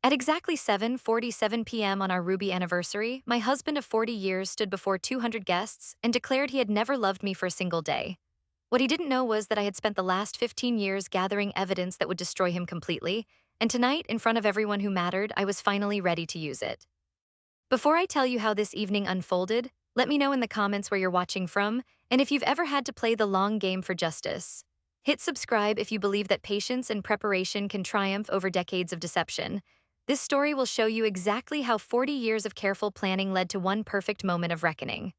At exactly 7:47 p.m. on our Ruby anniversary, my husband of 40 years stood before 200 guests and declared he had never loved me for a single day. What he didn't know was that I had spent the last 15 years gathering evidence that would destroy him completely, and tonight, in front of everyone who mattered, I was finally ready to use it. Before I tell you how this evening unfolded, let me know in the comments where you're watching from, and if you've ever had to play the long game for justice. Hit subscribe if you believe that patience and preparation can triumph over decades of deception. This story will show you exactly how 40 years of careful planning led to one perfect moment of reckoning.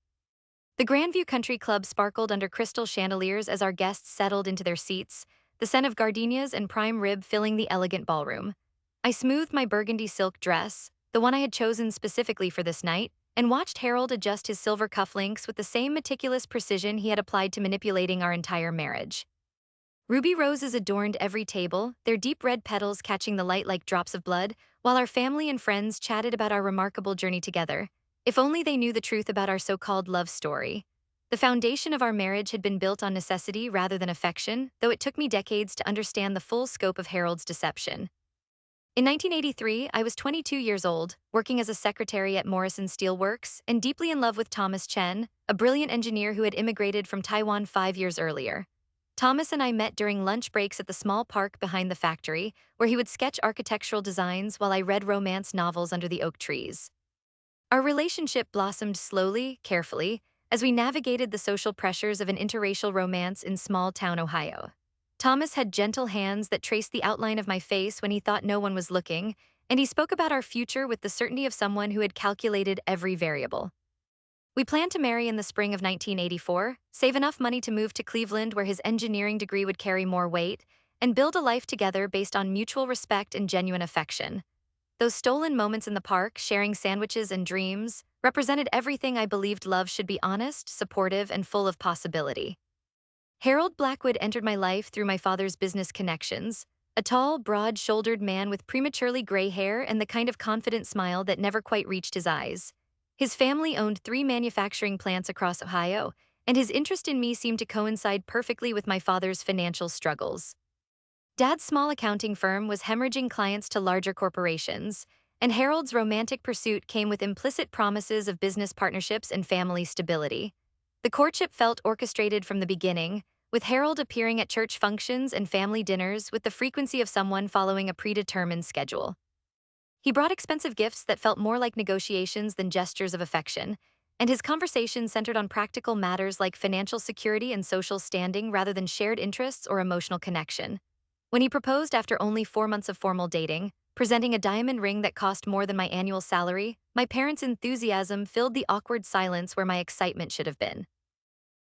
The Grandview Country Club sparkled under crystal chandeliers as our guests settled into their seats, the scent of gardenias and prime rib filling the elegant ballroom. I smoothed my burgundy silk dress, the one I had chosen specifically for this night, and watched Harold adjust his silver cufflinks with the same meticulous precision he had applied to manipulating our entire marriage. Ruby roses adorned every table, their deep red petals catching the light like drops of blood, while our family and friends chatted about our remarkable journey together. If only they knew the truth about our so-called love story. The foundation of our marriage had been built on necessity rather than affection, though it took me decades to understand the full scope of Harold's deception. In 1983, I was 22 years old, working as a secretary at Morrison Steelworks, and deeply in love with Thomas Chen, a brilliant engineer who had immigrated from Taiwan 5 years earlier. Thomas and I met during lunch breaks at the small park behind the factory, where he would sketch architectural designs while I read romance novels under the oak trees. Our relationship blossomed slowly, carefully, as we navigated the social pressures of an interracial romance in small-town Ohio. Thomas had gentle hands that traced the outline of my face when he thought no one was looking, and he spoke about our future with the certainty of someone who had calculated every variable. We planned to marry in the spring of 1984, save enough money to move to Cleveland where his engineering degree would carry more weight, and build a life together based on mutual respect and genuine affection. Those stolen moments in the park, sharing sandwiches and dreams, represented everything I believed love should be: honest, supportive, and full of possibility. Harold Blackwood entered my life through my father's business connections, a tall, broad-shouldered man with prematurely gray hair and the kind of confident smile that never quite reached his eyes. His family owned 3 manufacturing plants across Ohio, and his interest in me seemed to coincide perfectly with my father's financial struggles. Dad's small accounting firm was hemorrhaging clients to larger corporations, and Harold's romantic pursuit came with implicit promises of business partnerships and family stability. The courtship felt orchestrated from the beginning, with Harold appearing at church functions and family dinners with the frequency of someone following a predetermined schedule. He brought expensive gifts that felt more like negotiations than gestures of affection, and his conversation centered on practical matters like financial security and social standing rather than shared interests or emotional connection. When he proposed after only 4 months of formal dating, presenting a diamond ring that cost more than my annual salary, my parents' enthusiasm filled the awkward silence where my excitement should have been.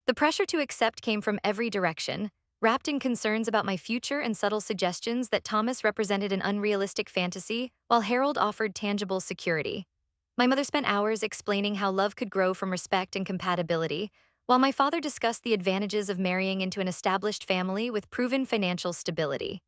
The pressure to accept came from every direction, wrapped in concerns about my future and subtle suggestions that Thomas represented an unrealistic fantasy, while Harold offered tangible security. My mother spent hours explaining how love could grow from respect and compatibility, while my father discussed the advantages of marrying into an established family with proven financial stability.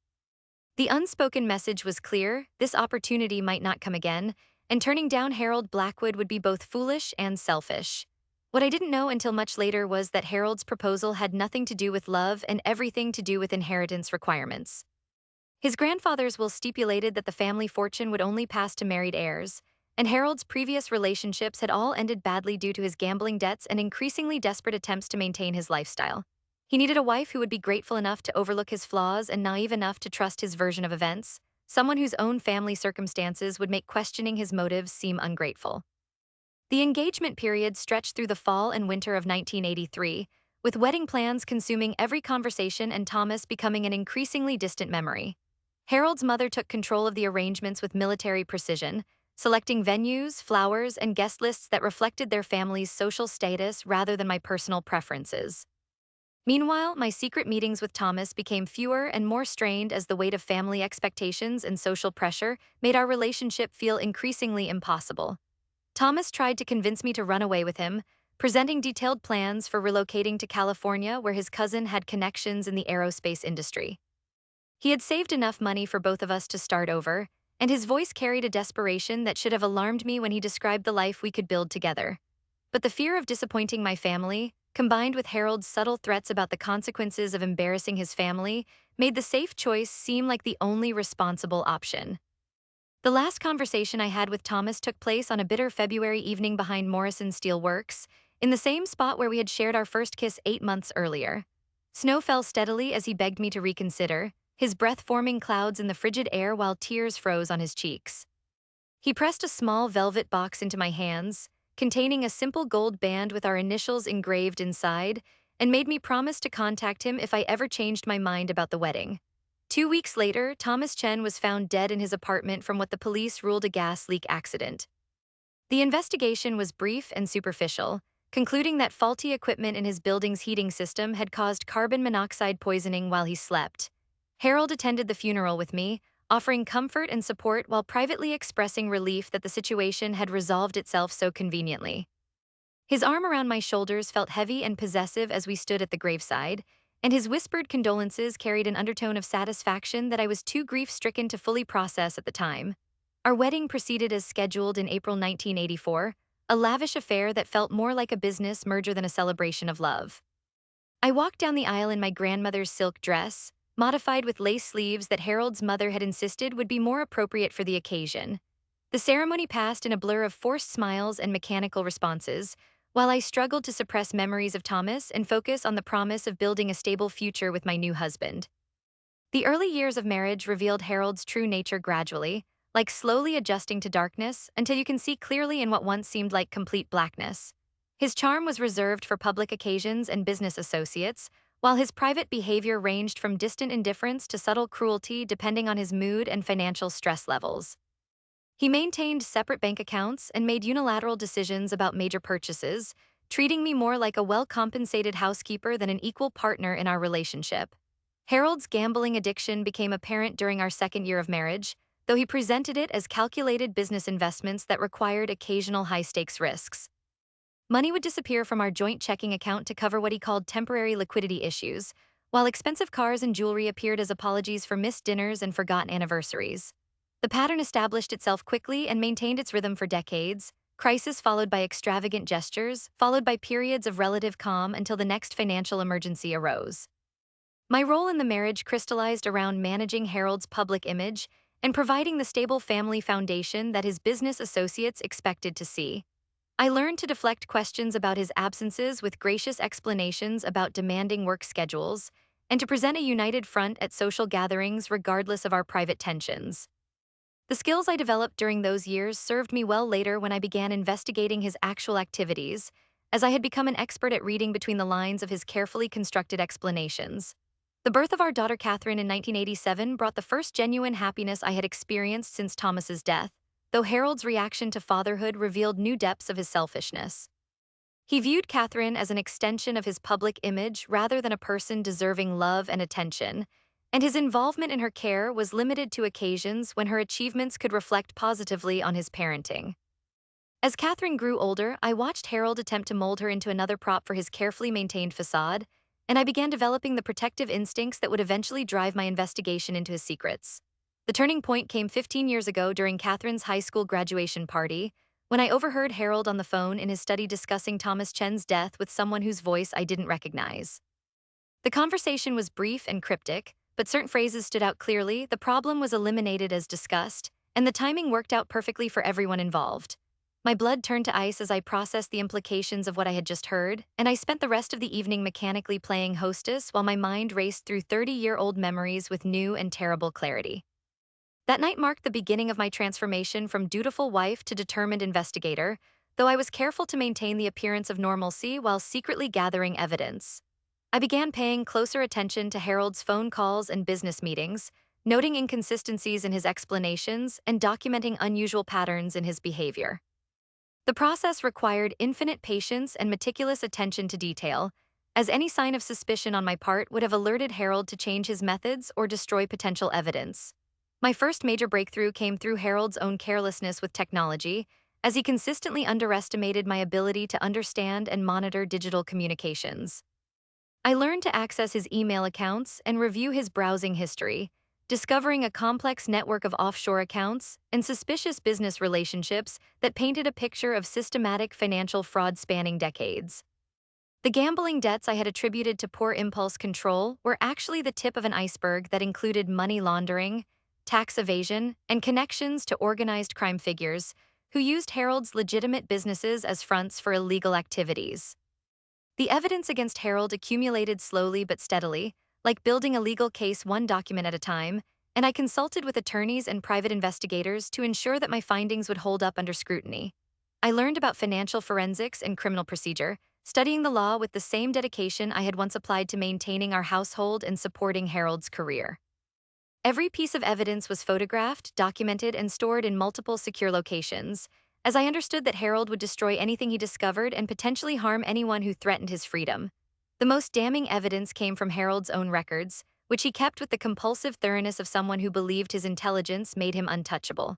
The unspoken message was clear: this opportunity might not come again, and turning down Harold Blackwood would be both foolish and selfish. What I didn't know until much later was that Harold's proposal had nothing to do with love and everything to do with inheritance requirements. His grandfather's will stipulated that the family fortune would only pass to married heirs, and Harold's previous relationships had all ended badly due to his gambling debts and increasingly desperate attempts to maintain his lifestyle. He needed a wife who would be grateful enough to overlook his flaws and naive enough to trust his version of events, someone whose own family circumstances would make questioning his motives seem ungrateful. The engagement period stretched through the fall and winter of 1983, with wedding plans consuming every conversation and Thomas becoming an increasingly distant memory. Harold's mother took control of the arrangements with military precision, selecting venues, flowers, and guest lists that reflected their family's social status rather than my personal preferences. Meanwhile, my secret meetings with Thomas became fewer and more strained as the weight of family expectations and social pressure made our relationship feel increasingly impossible. Thomas tried to convince me to run away with him, presenting detailed plans for relocating to California where his cousin had connections in the aerospace industry. He had saved enough money for both of us to start over, and his voice carried a desperation that should have alarmed me when he described the life we could build together. But the fear of disappointing my family, combined with Harold's subtle threats about the consequences of embarrassing his family, made the safe choice seem like the only responsible option. The last conversation I had with Thomas took place on a bitter February evening behind Morrison Steel Works, in the same spot where we had shared our first kiss 8 months earlier. Snow fell steadily as he begged me to reconsider, his breath forming clouds in the frigid air while tears froze on his cheeks. He pressed a small velvet box into my hands, containing a simple gold band with our initials engraved inside, and made me promise to contact him if I ever changed my mind about the wedding. 2 weeks later, Thomas Chen was found dead in his apartment from what the police ruled a gas leak accident. The investigation was brief and superficial, concluding that faulty equipment in his building's heating system had caused carbon monoxide poisoning while he slept. Harold attended the funeral with me, offering comfort and support while privately expressing relief that the situation had resolved itself so conveniently. His arm around my shoulders felt heavy and possessive as we stood at the graveside, and his whispered condolences carried an undertone of satisfaction that I was too grief-stricken to fully process at the time. Our wedding proceeded as scheduled in April 1984, a lavish affair that felt more like a business merger than a celebration of love. I walked down the aisle in my grandmother's silk dress, modified with lace sleeves that Harold's mother had insisted would be more appropriate for the occasion. The ceremony passed in a blur of forced smiles and mechanical responses, while I struggled to suppress memories of Thomas and focus on the promise of building a stable future with my new husband. The early years of marriage revealed Harold's true nature gradually, like slowly adjusting to darkness until you can see clearly in what once seemed like complete blackness. His charm was reserved for public occasions and business associates, while his private behavior ranged from distant indifference to subtle cruelty depending on his mood and financial stress levels. He maintained separate bank accounts and made unilateral decisions about major purchases, treating me more like a well-compensated housekeeper than an equal partner in our relationship. Harold's gambling addiction became apparent during our second year of marriage, though he presented it as calculated business investments that required occasional high-stakes risks. Money would disappear from our joint checking account to cover what he called temporary liquidity issues, while expensive cars and jewelry appeared as apologies for missed dinners and forgotten anniversaries. The pattern established itself quickly and maintained its rhythm for decades, crisis followed by extravagant gestures, followed by periods of relative calm until the next financial emergency arose. My role in the marriage crystallized around managing Harold's public image and providing the stable family foundation that his business associates expected to see. I learned to deflect questions about his absences with gracious explanations about demanding work schedules, and to present a united front at social gatherings regardless of our private tensions. The skills I developed during those years served me well later when I began investigating his actual activities, as I had become an expert at reading between the lines of his carefully constructed explanations. The birth of our daughter Catherine in 1987 brought the first genuine happiness I had experienced since Thomas's death, though Harold's reaction to fatherhood revealed new depths of his selfishness. He viewed Catherine as an extension of his public image rather than a person deserving love and attention, and his involvement in her care was limited to occasions when her achievements could reflect positively on his parenting. As Catherine grew older, I watched Harold attempt to mold her into another prop for his carefully maintained facade, and I began developing the protective instincts that would eventually drive my investigation into his secrets. The turning point came 15 years ago during Catherine's high school graduation party, when I overheard Harold on the phone in his study discussing Thomas Chen's death with someone whose voice I didn't recognize. The conversation was brief and cryptic, but certain phrases stood out clearly. The problem was eliminated as discussed, and the timing worked out perfectly for everyone involved. My blood turned to ice as I processed the implications of what I had just heard, and I spent the rest of the evening mechanically playing hostess while my mind raced through 30-year-old memories with new and terrible clarity. That night marked the beginning of my transformation from dutiful wife to determined investigator, though I was careful to maintain the appearance of normalcy while secretly gathering evidence. I began paying closer attention to Harold's phone calls and business meetings, noting inconsistencies in his explanations and documenting unusual patterns in his behavior. The process required infinite patience and meticulous attention to detail, as any sign of suspicion on my part would have alerted Harold to change his methods or destroy potential evidence. My first major breakthrough came through Harold's own carelessness with technology, as he consistently underestimated my ability to understand and monitor digital communications. I learned to access his email accounts and review his browsing history, discovering a complex network of offshore accounts and suspicious business relationships that painted a picture of systematic financial fraud spanning decades. The gambling debts I had attributed to poor impulse control were actually the tip of an iceberg that included money laundering, tax evasion, and connections to organized crime figures who used Harold's legitimate businesses as fronts for illegal activities. The evidence against Harold accumulated slowly but steadily, like building a legal case one document at a time, and I consulted with attorneys and private investigators to ensure that my findings would hold up under scrutiny. I learned about financial forensics and criminal procedure, studying the law with the same dedication I had once applied to maintaining our household and supporting Harold's career. Every piece of evidence was photographed, documented, and stored in multiple secure locations, as I understood that Harold would destroy anything he discovered and potentially harm anyone who threatened his freedom. The most damning evidence came from Harold's own records, which he kept with the compulsive thoroughness of someone who believed his intelligence made him untouchable.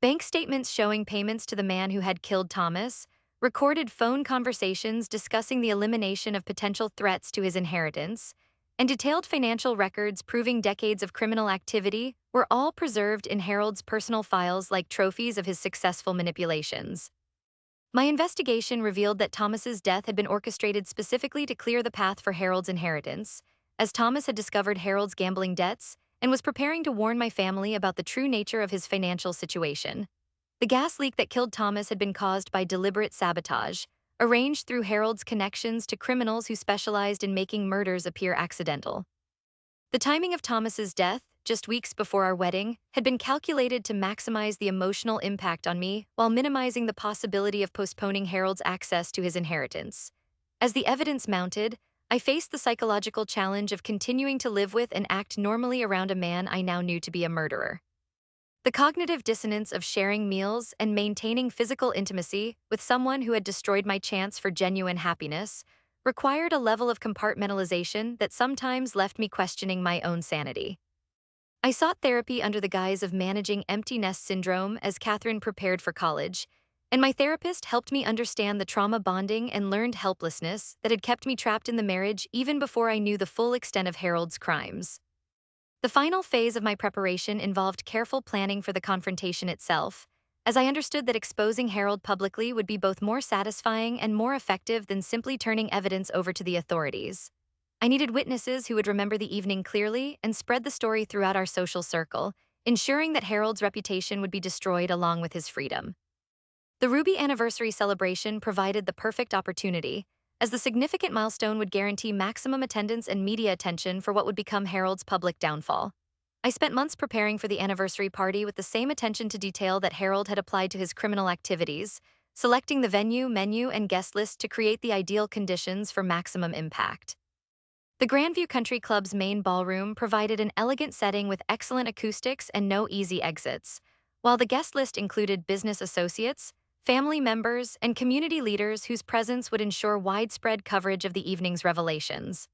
Bank statements showing payments to the man who had killed Thomas, recorded phone conversations discussing the elimination of potential threats to his inheritance, and detailed financial records proving decades of criminal activity were all preserved in Harold's personal files like trophies of his successful manipulations. My investigation revealed that Thomas's death had been orchestrated specifically to clear the path for Harold's inheritance, as Thomas had discovered Harold's gambling debts and was preparing to warn my family about the true nature of his financial situation. The gas leak that killed Thomas had been caused by deliberate sabotage, arranged through Harold's connections to criminals who specialized in making murders appear accidental. The timing of Thomas's death, just weeks before our wedding, had been calculated to maximize the emotional impact on me while minimizing the possibility of postponing Harold's access to his inheritance. As the evidence mounted, I faced the psychological challenge of continuing to live with and act normally around a man I now knew to be a murderer. The cognitive dissonance of sharing meals and maintaining physical intimacy with someone who had destroyed my chance for genuine happiness required a level of compartmentalization that sometimes left me questioning my own sanity. I sought therapy under the guise of managing empty nest syndrome as Catherine prepared for college, and my therapist helped me understand the trauma bonding and learned helplessness that had kept me trapped in the marriage even before I knew the full extent of Harold's crimes. The final phase of my preparation involved careful planning for the confrontation itself, as I understood that exposing Harold publicly would be both more satisfying and more effective than simply turning evidence over to the authorities. I needed witnesses who would remember the evening clearly and spread the story throughout our social circle, ensuring that Harold's reputation would be destroyed along with his freedom. The Ruby anniversary celebration provided the perfect opportunity, as the significant milestone would guarantee maximum attendance and media attention for what would become Harold's public downfall. I spent months preparing for the anniversary party with the same attention to detail that Harold had applied to his criminal activities, selecting the venue, menu, and guest list to create the ideal conditions for maximum impact. The Grandview Country Club's main ballroom provided an elegant setting with excellent acoustics and no easy exits, while the guest list included business associates, family members, and community leaders whose presence would ensure widespread coverage of the evening's revelations.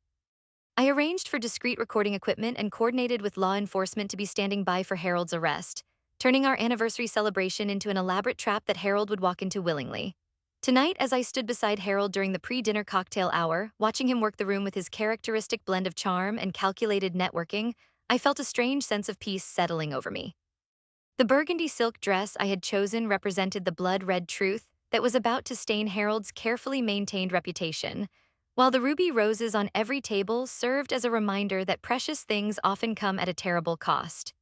I arranged for discreet recording equipment and coordinated with law enforcement to be standing by for Harold's arrest, turning our anniversary celebration into an elaborate trap that Harold would walk into willingly. Tonight, as I stood beside Harold during the pre-dinner cocktail hour, watching him work the room with his characteristic blend of charm and calculated networking, I felt a strange sense of peace settling over me. The burgundy silk dress I had chosen represented the blood-red truth that was about to stain Harold's carefully maintained reputation, while the ruby roses on every table served as a reminder that precious things often come at a terrible cost.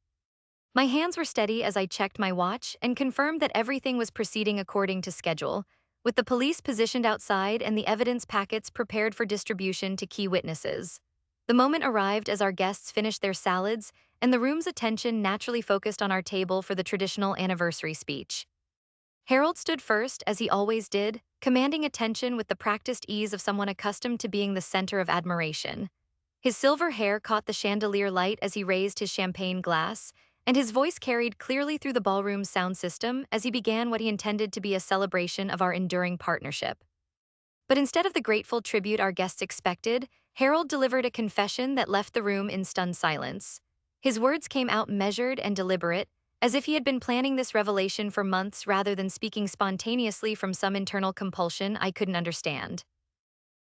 My hands were steady as I checked my watch and confirmed that everything was proceeding according to schedule, with the police positioned outside and the evidence packets prepared for distribution to key witnesses. The moment arrived as our guests finished their salads, and the room's attention naturally focused on our table for the traditional anniversary speech. Harold stood first, as he always did, commanding attention with the practiced ease of someone accustomed to being the center of admiration. His silver hair caught the chandelier light as he raised his champagne glass, and his voice carried clearly through the ballroom's sound system as he began what he intended to be a celebration of our enduring partnership. But instead of the grateful tribute our guests expected, Harold delivered a confession that left the room in stunned silence. His words came out measured and deliberate, as if he had been planning this revelation for months rather than speaking spontaneously from some internal compulsion I couldn't understand.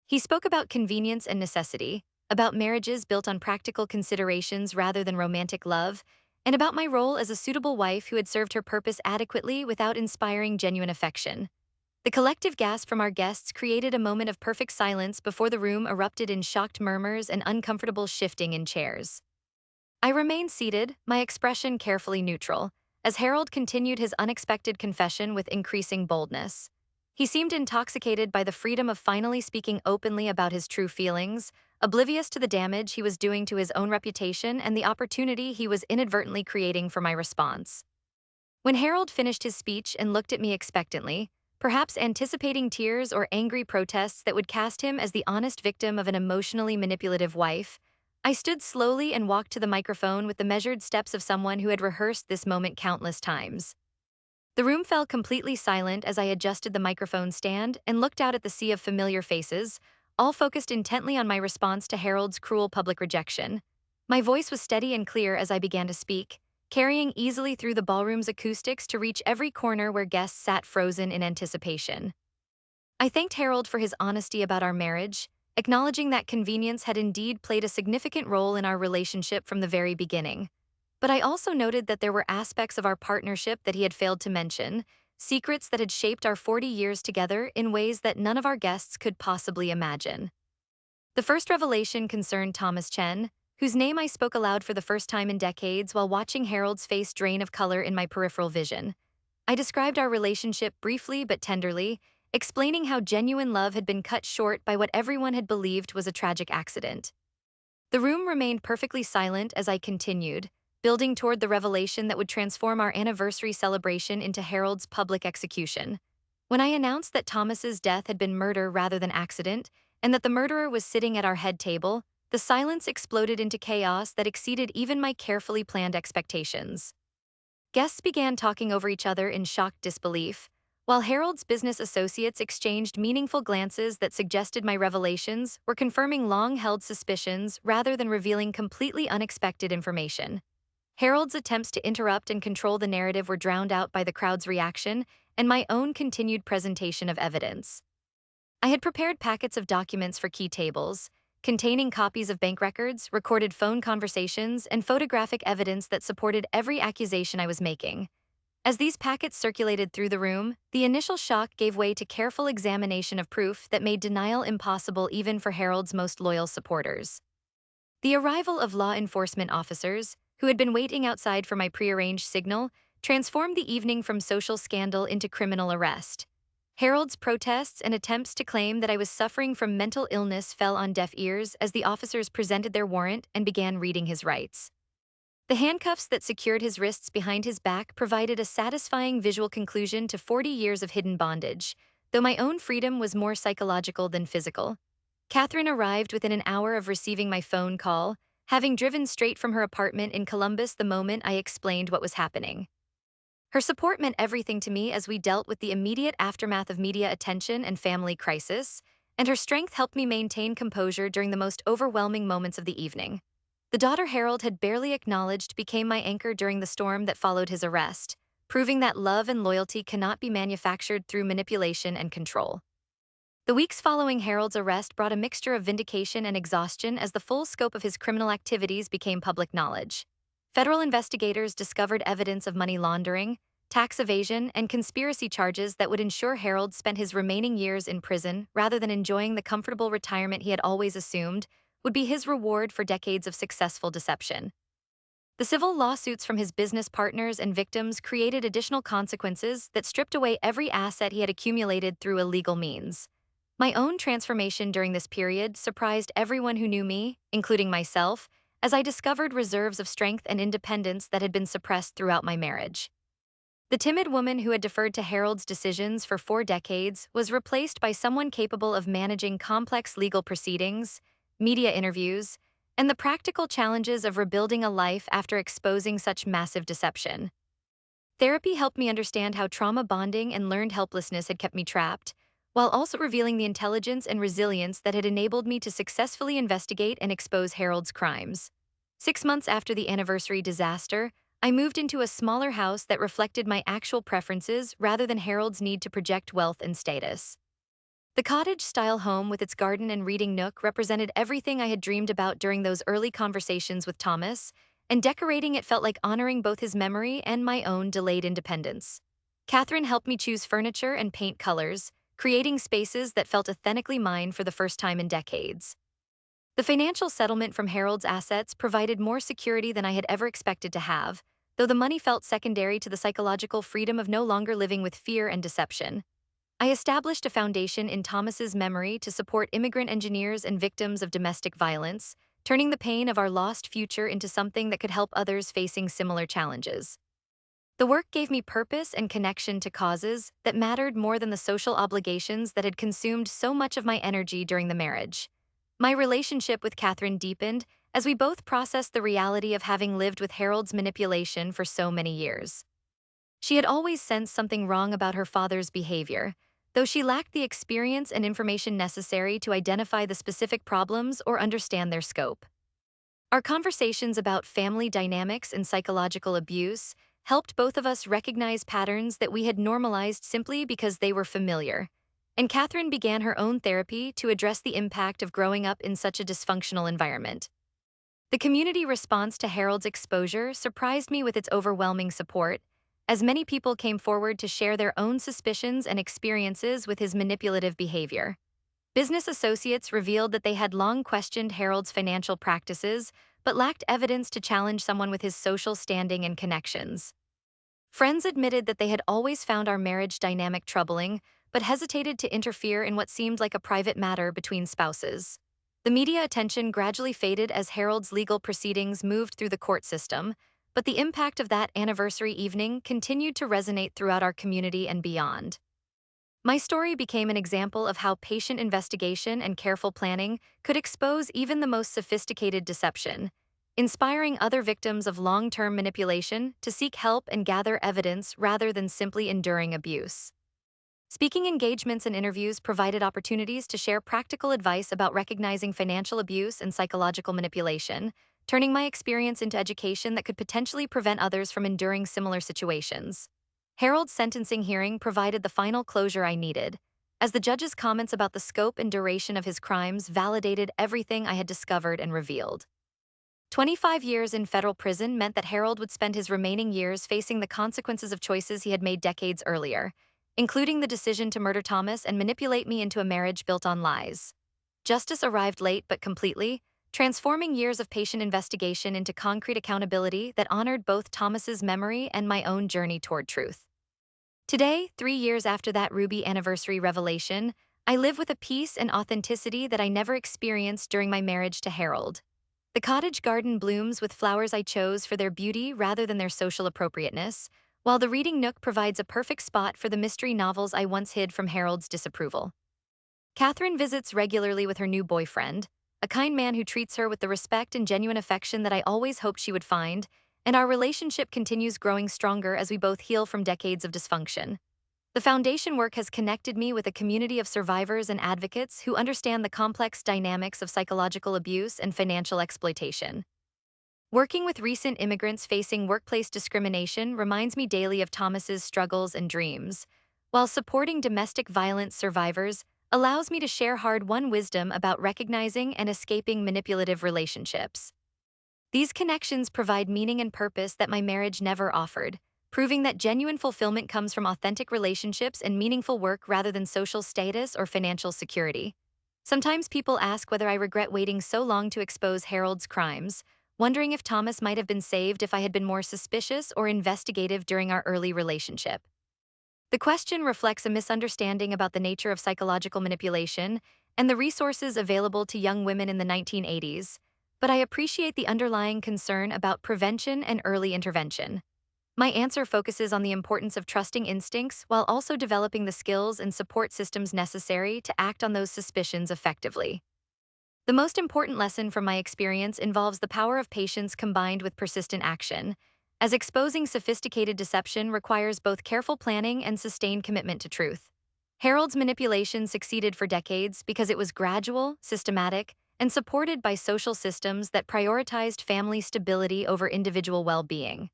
He spoke about convenience and necessity, about marriages built on practical considerations rather than romantic love, and about my role as a suitable wife who had served her purpose adequately without inspiring genuine affection. The collective gasp from our guests created a moment of perfect silence before the room erupted in shocked murmurs and uncomfortable shifting in chairs. I remained seated, my expression carefully neutral, as Harold continued his unexpected confession with increasing boldness. He seemed intoxicated by the freedom of finally speaking openly about his true feelings, oblivious to the damage he was doing to his own reputation and the opportunity he was inadvertently creating for my response. When Harold finished his speech and looked at me expectantly, perhaps anticipating tears or angry protests that would cast him as the honest victim of an emotionally manipulative wife, I stood slowly and walked to the microphone with the measured steps of someone who had rehearsed this moment countless times. The room fell completely silent as I adjusted the microphone stand and looked out at the sea of familiar faces, all focused intently on my response to Harold's cruel public rejection. My voice was steady and clear as I began to speak, carrying easily through the ballroom's acoustics to reach every corner where guests sat frozen in anticipation. I thanked Harold for his honesty about our marriage, acknowledging that convenience had indeed played a significant role in our relationship from the very beginning. But I also noted that there were aspects of our partnership that he had failed to mention, secrets that had shaped our 40 years together in ways that none of our guests could possibly imagine. The first revelation concerned Thomas Chen, whose name I spoke aloud for the first time in decades while watching Harold's face drain of color in my peripheral vision. I described our relationship briefly but tenderly, explaining how genuine love had been cut short by what everyone had believed was a tragic accident. The room remained perfectly silent as I continued, building toward the revelation that would transform our anniversary celebration into Harold's public execution. When I announced that Thomas's death had been murder rather than accident, and that the murderer was sitting at our head table, the silence exploded into chaos that exceeded even my carefully planned expectations. Guests began talking over each other in shocked disbelief, while Harold's business associates exchanged meaningful glances that suggested my revelations were confirming long-held suspicions rather than revealing completely unexpected information. Harold's attempts to interrupt and control the narrative were drowned out by the crowd's reaction and my own continued presentation of evidence. I had prepared packets of documents for key tables, containing copies of bank records, recorded phone conversations, and photographic evidence that supported every accusation I was making. As these packets circulated through the room, the initial shock gave way to careful examination of proof that made denial impossible even for Harold's most loyal supporters. The arrival of law enforcement officers, who had been waiting outside for my prearranged signal, transformed the evening from social scandal into criminal arrest. Harold's protests and attempts to claim that I was suffering from mental illness fell on deaf ears as the officers presented their warrant and began reading his rights. The handcuffs that secured his wrists behind his back provided a satisfying visual conclusion to 40 years of hidden bondage, though my own freedom was more psychological than physical. Catherine arrived within an hour of receiving my phone call, having driven straight from her apartment in Columbus the moment I explained what was happening. Her support meant everything to me as we dealt with the immediate aftermath of media attention and family crisis, and her strength helped me maintain composure during the most overwhelming moments of the evening. The daughter Harold had barely acknowledged became my anchor during the storm that followed his arrest, proving that love and loyalty cannot be manufactured through manipulation and control. The weeks following Harold's arrest brought a mixture of vindication and exhaustion as the full scope of his criminal activities became public knowledge. Federal investigators discovered evidence of money laundering, tax evasion, and conspiracy charges that would ensure Harold spent his remaining years in prison rather than enjoying the comfortable retirement he had always assumed would be his reward for decades of successful deception. The civil lawsuits from his business partners and victims created additional consequences that stripped away every asset he had accumulated through illegal means. My own transformation during this period surprised everyone who knew me, including myself, as I discovered reserves of strength and independence that had been suppressed throughout my marriage. The timid woman who had deferred to Harold's decisions for 4 decades was replaced by someone capable of managing complex legal proceedings, media interviews, and the practical challenges of rebuilding a life after exposing such massive deception. Therapy helped me understand how trauma bonding and learned helplessness had kept me trapped, while also revealing the intelligence and resilience that had enabled me to successfully investigate and expose Harold's crimes. 6 months after the anniversary disaster, I moved into a smaller house that reflected my actual preferences rather than Harold's need to project wealth and status. The cottage-style home with its garden and reading nook represented everything I had dreamed about during those early conversations with Thomas, and decorating it felt like honoring both his memory and my own delayed independence. Catherine helped me choose furniture and paint colors, creating spaces that felt authentically mine for the first time in decades. The financial settlement from Harold's assets provided more security than I had ever expected to have, though the money felt secondary to the psychological freedom of no longer living with fear and deception. I established a foundation in Thomas's memory to support immigrant engineers and victims of domestic violence, turning the pain of our lost future into something that could help others facing similar challenges. The work gave me purpose and connection to causes that mattered more than the social obligations that had consumed so much of my energy during the marriage. My relationship with Catherine deepened as we both processed the reality of having lived with Harold's manipulation for so many years. She had always sensed something wrong about her father's behavior, though she lacked the experience and information necessary to identify the specific problems or understand their scope. Our conversations about family dynamics and psychological abuse helped both of us recognize patterns that we had normalized simply because they were familiar. And Catherine began her own therapy to address the impact of growing up in such a dysfunctional environment. The community response to Harold's exposure surprised me with its overwhelming support, as many people came forward to share their own suspicions and experiences with his manipulative behavior. Business associates revealed that they had long questioned Harold's financial practices, but lacked evidence to challenge someone with his social standing and connections. Friends admitted that they had always found our marriage dynamic troubling, but hesitated to interfere in what seemed like a private matter between spouses. The media attention gradually faded as Harold's legal proceedings moved through the court system, but the impact of that anniversary evening continued to resonate throughout our community and beyond. My story became an example of how patient investigation and careful planning could expose even the most sophisticated deception, inspiring other victims of long-term manipulation to seek help and gather evidence rather than simply enduring abuse. Speaking engagements and interviews provided opportunities to share practical advice about recognizing financial abuse and psychological manipulation, turning my experience into education that could potentially prevent others from enduring similar situations. Harold's sentencing hearing provided the final closure I needed, as the judge's comments about the scope and duration of his crimes validated everything I had discovered and revealed. 25 years in federal prison meant that Harold would spend his remaining years facing the consequences of choices he had made decades earlier, including the decision to murder Thomas and manipulate me into a marriage built on lies. Justice arrived late but completely, transforming years of patient investigation into concrete accountability that honored both Thomas's memory and my own journey toward truth. Today, 3 years after that Ruby anniversary revelation, I live with a peace and authenticity that I never experienced during my marriage to Harold. The cottage garden blooms with flowers I chose for their beauty rather than their social appropriateness, while the reading nook provides a perfect spot for the mystery novels I once hid from Harold's disapproval. Catherine visits regularly with her new boyfriend, a kind man who treats her with the respect and genuine affection that I always hoped she would find, and our relationship continues growing stronger as we both heal from decades of dysfunction. The foundation work has connected me with a community of survivors and advocates who understand the complex dynamics of psychological abuse and financial exploitation. Working with recent immigrants facing workplace discrimination reminds me daily of Thomas's struggles and dreams, while supporting domestic violence survivors allows me to share hard-won wisdom about recognizing and escaping manipulative relationships. These connections provide meaning and purpose that my marriage never offered, proving that genuine fulfillment comes from authentic relationships and meaningful work rather than social status or financial security. Sometimes people ask whether I regret waiting so long to expose Harold's crimes, wondering if Thomas might have been saved if I had been more suspicious or investigative during our early relationship. The question reflects a misunderstanding about the nature of psychological manipulation and the resources available to young women in the 1980s, but I appreciate the underlying concern about prevention and early intervention. My answer focuses on the importance of trusting instincts while also developing the skills and support systems necessary to act on those suspicions effectively. The most important lesson from my experience involves the power of patience combined with persistent action, as exposing sophisticated deception requires both careful planning and sustained commitment to truth. Harold's manipulation succeeded for decades because it was gradual, systematic, and supported by social systems that prioritized family stability over individual well-being.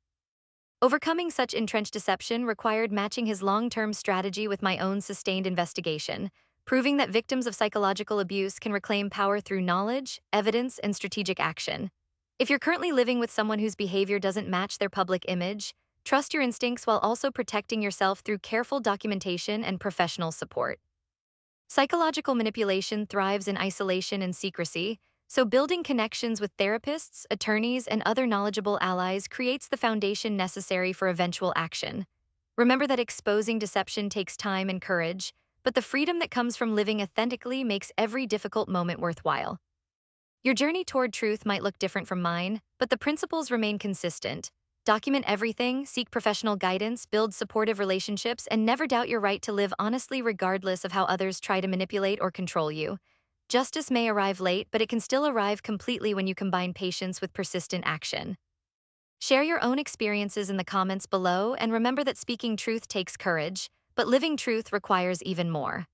Overcoming such entrenched deception required matching his long-term strategy with my own sustained investigation, proving that victims of psychological abuse can reclaim power through knowledge, evidence, and strategic action. If you're currently living with someone whose behavior doesn't match their public image, trust your instincts while also protecting yourself through careful documentation and professional support. Psychological manipulation thrives in isolation and secrecy, So, building connections with therapists, attorneys, and other knowledgeable allies creates the foundation necessary for eventual action. Remember that exposing deception takes time and courage, but the freedom that comes from living authentically makes every difficult moment worthwhile. Your journey toward truth might look different from mine, but the principles remain consistent. Document everything, seek professional guidance, build supportive relationships, and never doubt your right to live honestly regardless of how others try to manipulate or control you. Justice may arrive late, but it can still arrive completely when you combine patience with persistent action. Share your own experiences in the comments below and remember that speaking truth takes courage, but living truth requires even more.